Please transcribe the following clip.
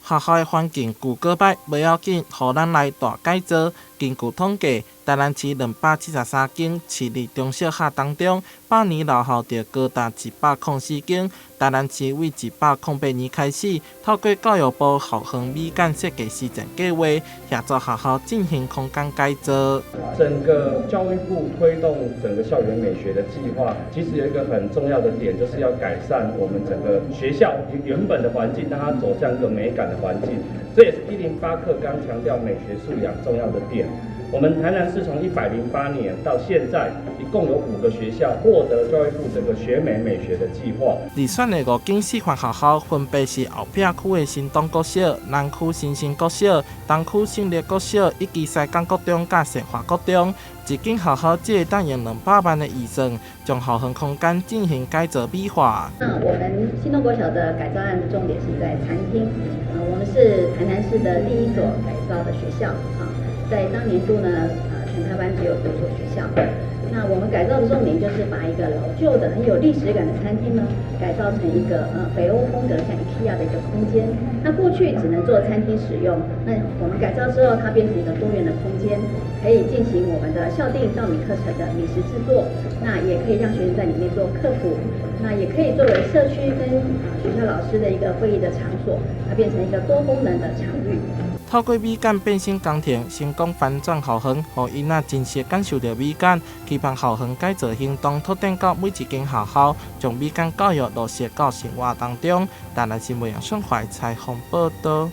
学校的环境旧过歹不要紧，互咱来大改造。根据统计，台南市273间市立中小学当中，8年落后就高达104间。台南市为108年开始，透过教育部校园美感设计实践计划，协助学校进行空间改造。整个教育部推动整个校园美学的计划，其实有一个很重要的点，就是要改善我们整个学校原本的环境，让它走向一个美感的环境。这也是108课纲强调美学素养重要的点。我们台南市从108年到现在，一共有5个学校获得教育部整个学美美学的计划。而选的5间示范学校，分别是后壁区的新东国小、南区新生国小、东区胜利国小以及西港国中甲善华国中。一间学校只会当用200万的预算，将校园空间进行改造美化。那我们新东国小的改造案的重点是在餐厅，我们是台南市的第一所改造的学校啊。在当年度呢，全台湾只有9所学校。那我们改造的重点就是把一个老旧的、很有历史感的餐厅呢，改造成一个北欧风格像 IKEA 的一个空间。那过去只能做餐厅使用，那我们改造之后，它变成一个多元的空间，可以进行我们的校定稻米课程的米食制作，那也可以让学生在里面做客服，那也可以作为社区跟学校老师的一个会议的场所，它变成一个多功能的场域。透过美感变身工程，成功翻转校园，让囡仔真实感受到美感。期盼校园改造行动拓展到每一间学校，将美感教育落实到生活当中。台南新闻杨顺怀采访报道。